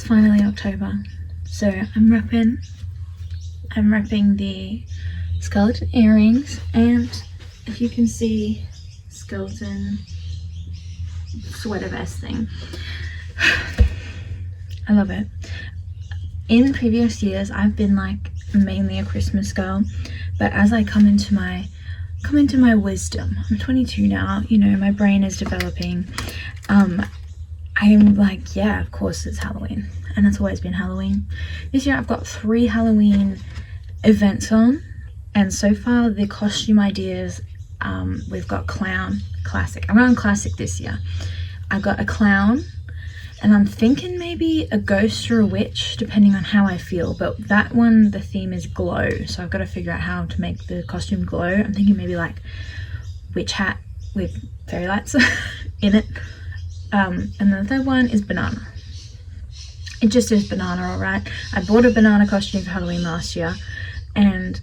finally October, so I'm repping the skeleton earrings, and if you can see, skeleton sweater vest thing. I love it. In previous years I've been like mainly a Christmas girl, but as I come into my wisdom, I'm 22 now, you know, my brain is developing. I'm like, yeah, of course it's Halloween, and it's always been Halloween. This year I've got 3 Halloween events on, and so far the costume ideas, we've got clown, classic. I'm going classic this year. I've got a clown, and I'm thinking maybe a ghost or a witch, depending on how I feel, but that one, the theme is glow, so I've got to figure out how to make the costume glow. I'm thinking maybe like witch hat with fairy lights in it. And the third one is banana. It just is banana, alright. I bought a banana costume for Halloween last year, and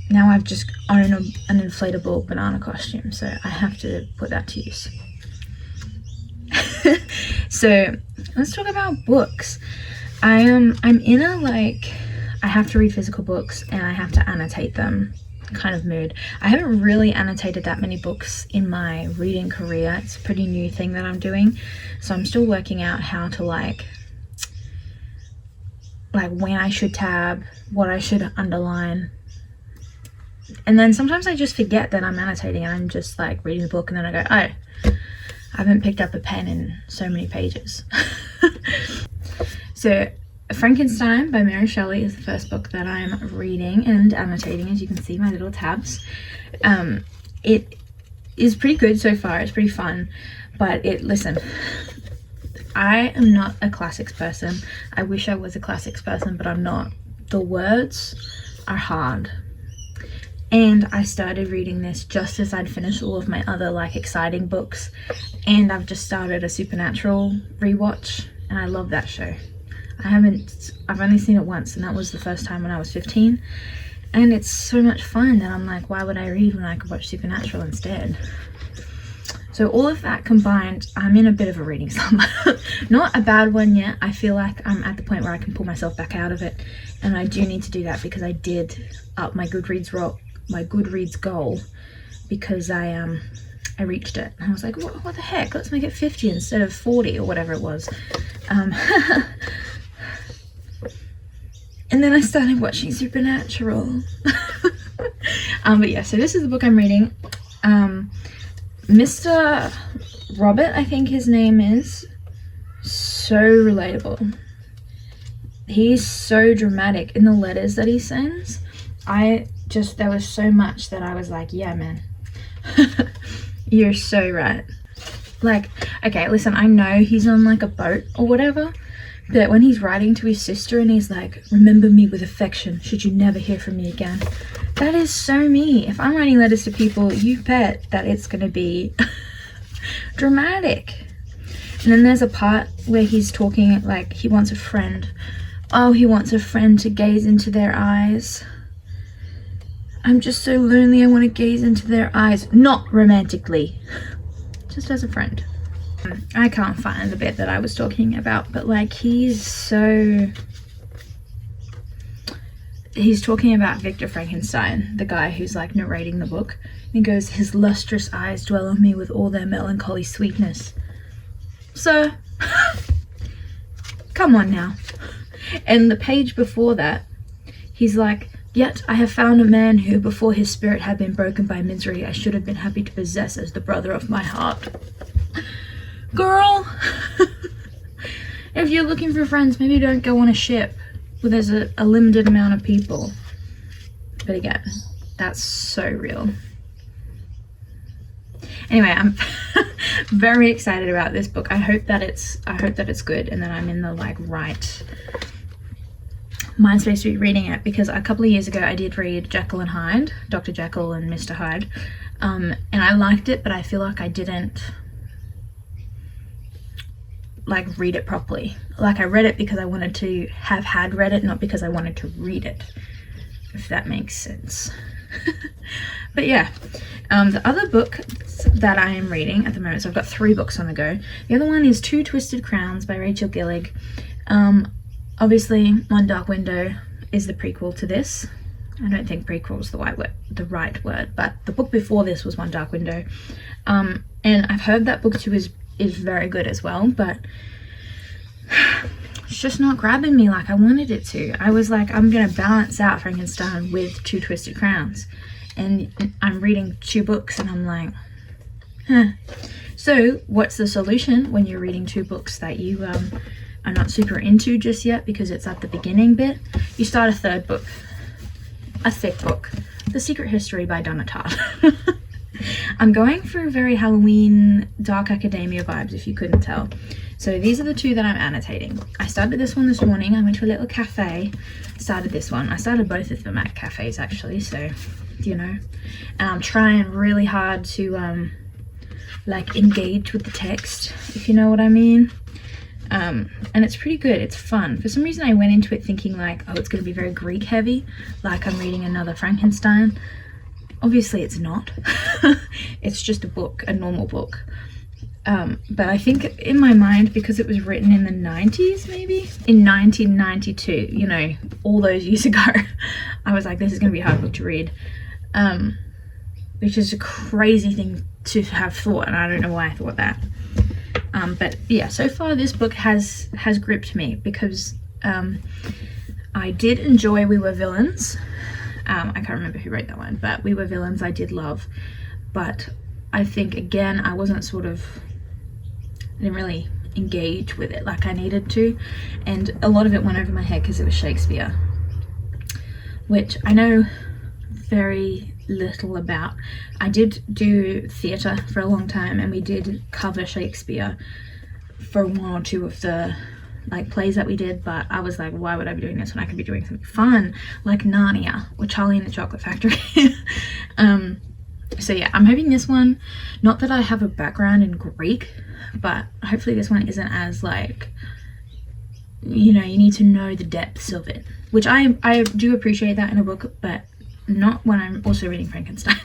now I've just owned an inflatable banana costume, so I have to put that to use. So let's talk about books. I'm in a like, I have to read physical books and I have to annotate them kind of mood. I haven't really annotated that many books in my reading career. It's a pretty new thing that I'm doing, so I'm still working out how to like when I should tab, what I should underline, and then sometimes I just forget that I'm annotating and I'm just like reading the book, and then I go, oh, I haven't picked up a pen in so many pages. So Frankenstein by Mary Shelley is the first book that I'm reading and annotating, as you can see my little tabs. It is pretty good so far. It's pretty fun, but listen, I am not a classics person. I wish I was a classics person, but I'm not. The words are hard. And I started reading this just as I'd finished all of my other like exciting books, and I've just started a Supernatural rewatch, and I love that show. I've only seen it once, and that was the first time when I was 15, and it's so much fun that I'm like, why would I read when I could watch Supernatural instead? So all of that combined, I'm in a bit of a reading slump. Not a bad one yet. I feel like I'm at the point where I can pull myself back out of it, and I do need to do that because I did up my Goodreads goal, because I reached it. I was like, what the heck, let's make it 50 instead of 40 or whatever it was. And then I started watching Supernatural. But yeah, so this is the book I'm reading. Mr. Robert, I think his name is, so relatable. He's so dramatic in the letters that he sends. There was so much that I was like, yeah, man, you're so right. Like, okay, listen, I know he's on like a boat or whatever, but when he's writing to his sister and he's like, remember me with affection, should you never hear from me again. That is so me. If I'm writing letters to people, you bet that it's gonna be dramatic. And then there's a part where he's talking like he wants a friend. Oh, he wants a friend to gaze into their eyes. I'm just so lonely, I want to gaze into their eyes. Not romantically, just as a friend. I can't find the bit that I was talking about, but like he's talking about Victor Frankenstein, the guy who's like narrating the book. He goes, his lustrous eyes dwell on me with all their melancholy sweetness. So, come on now. And the page before that, he's like, yet I have found a man who, before his spirit had been broken by misery, I should have been happy to possess as the brother of my heart. Girl, if you're looking for friends, maybe don't go on a ship where there's a limited amount of people. But again, that's so real. Anyway, I'm very excited about this book. I hope that it's good, and that I'm in the like right mind space to be reading it, because a couple of years ago I did read Jekyll and Hyde, Dr. Jekyll and Mr. Hyde, and I liked it, but I feel like I didn't like read it properly. Like I read it because I wanted to have had read it, not because I wanted to read it, if that makes sense. But yeah, the other book that I am reading at the moment, so I've got 3 books on the go. The other one is Two Twisted Crowns by Rachel Gillig. Obviously One Dark Window is the prequel to this. I don't think prequel is the right word, but the book before this was One Dark Window. And I've heard that book too is very good as well, but it's just not grabbing me like I wanted it to. I was like, I'm gonna balance out Frankenstein with Two Twisted Crowns, and I'm reading 2 books and I'm like, huh. So what's the solution when you're reading 2 books that you are not super into just yet because it's at the beginning bit? You start a 3rd book, a thick book, The Secret History by Donna Tartt. I'm going for very Halloween dark academia vibes, if you couldn't tell. So these are the 2 that I'm annotating. I started this one this morning. I went to a little cafe, started this one. I started both of them at cafes actually, so you know. And I'm trying really hard to like engage with the text, if you know what I mean. And it's pretty good, it's fun. For some reason I went into it thinking like, oh, it's going to be very Greek heavy, like I'm reading another Frankenstein. Obviously it's not. It's just a book, a normal book. But I think in my mind, because it was written in the 90s, maybe in 1992, you know, all those years ago, I was like, this is going to be a hard book to read, which is a crazy thing to have thought, and I don't know why I thought that. But yeah, so far this book has gripped me because I did enjoy We Were Villains. I can't remember who wrote that one, but We Were Villains I did love. But I think, again, I didn't really engage with it like I needed to. And a lot of it went over my head because it was Shakespeare, which I know very little about. I did do theatre for a long time, and we did cover Shakespeare for 1 or 2 of the like plays that we did, but I was like, why would I be doing this when I could be doing something fun like Narnia or Charlie and the Chocolate Factory? So yeah, I'm hoping this one, not that I have a background in Greek, but hopefully this one isn't as like, you know, you need to know the depths of it, which I do appreciate that in a book, but not when I'm also reading Frankenstein.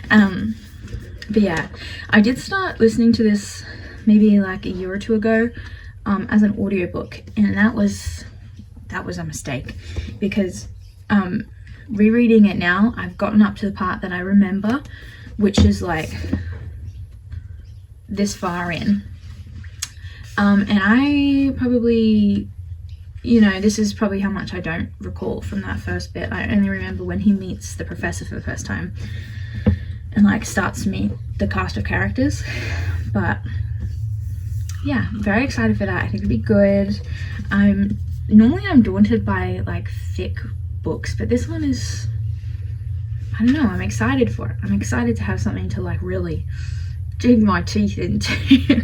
But yeah, I did start listening to this maybe like a year or 2 ago as an audiobook, and that was a mistake because rereading it now, I've gotten up to the part that I remember, which is like this far in, and I probably, you know, this is probably how much I don't recall from that first bit. I only remember when he meets the professor for the first time and like starts to meet the cast of characters. But yeah, I'm very excited for that. I think it'll be good. Normally I'm daunted by like thick books, but this one is, I don't know, I'm excited for it. I'm excited to have something to like really dig my teeth into.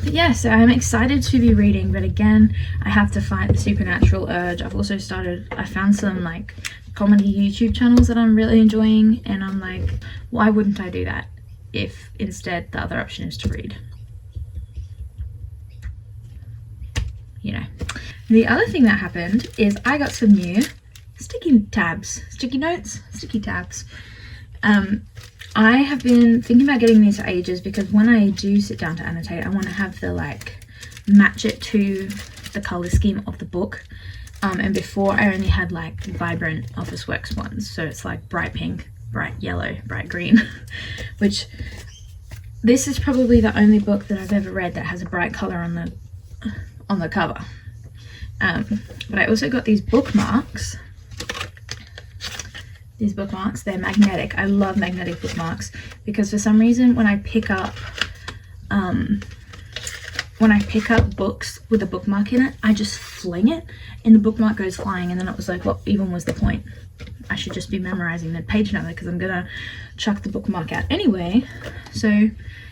But yeah, so I'm excited to be reading, but again, I have to fight the supernatural urge. I've also I found some like comedy YouTube channels that I'm really enjoying, and I'm like, why wouldn't I do that if instead the other option is to read? You know. The other thing that happened is I got some new sticky tabs. I have been thinking about getting these for ages because when I do sit down to annotate, I want to have the like match it to the color scheme of the book. And before I only had like vibrant Officeworks ones, so it's like bright pink, bright yellow, bright green, which this is probably the only book that I've ever read that has a bright color on the cover. But I also got these bookmarks. These bookmarks, they're magnetic. I love magnetic bookmarks because for some reason when I pick up books with a bookmark in it, I just fling it and the bookmark goes flying, and then it was like, what even was the point? I should just be memorizing the page number because I'm gonna chuck the bookmark out anyway. So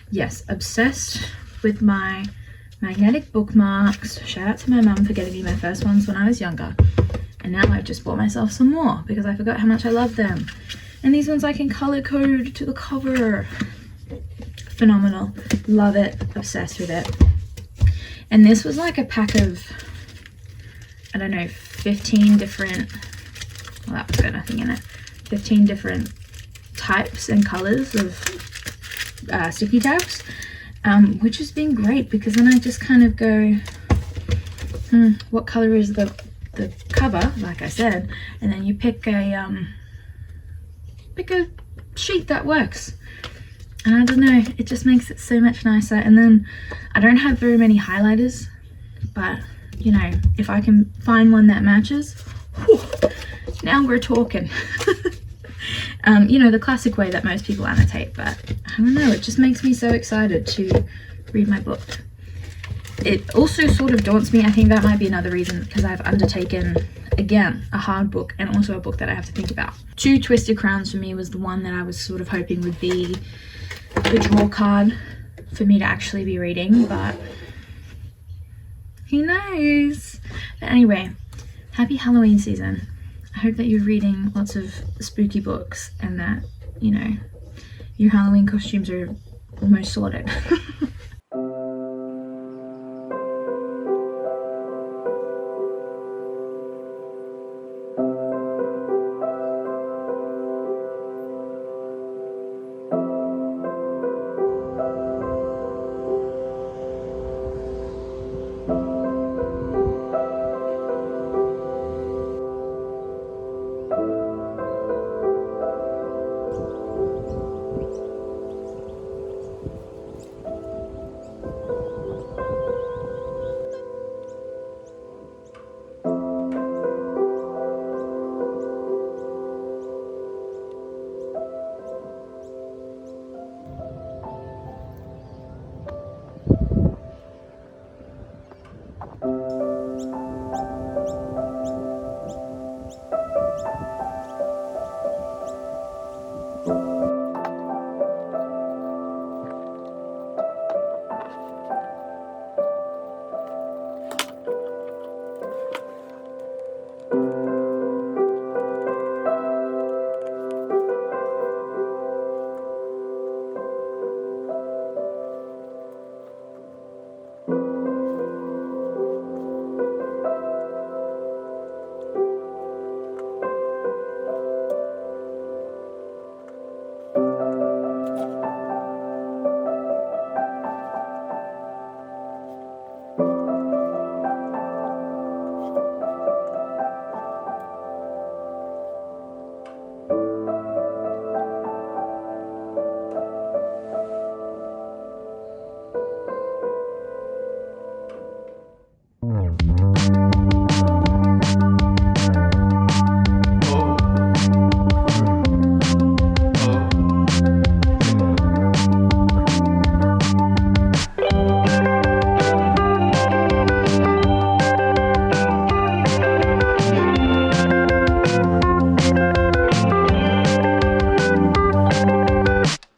yes, obsessed with my magnetic bookmarks. Shout out to my mum for getting me my first ones when I was younger. And now I've just bought myself some more because I forgot how much I love them. And these ones I can color code to the cover. Phenomenal. Love it. Obsessed with it. And this was like a pack of, I don't know, 15 different, well, that was got nothing in it, 15 different types and colors of sticky tabs. which has been great because then I just kind of go, what color is the cover, like I said, and then you pick a sheet that works. And I don't know, it just makes it so much nicer. And then I don't have very many highlighters, but you know, if I can find one that matches, whew, now we're talking. You know, the classic way that most people annotate, but I don't know, it just makes me so excited to read my book. It also sort of daunts me. I think that might be another reason, because I've undertaken, again, a hard book and also a book that I have to think about. Two Twisted Crowns for me was the one that I was sort of hoping would be the draw card for me to actually be reading, but who knows? But anyway, happy Halloween season. I hope that you're reading lots of spooky books and that, you know, your Halloween costumes are almost sorted.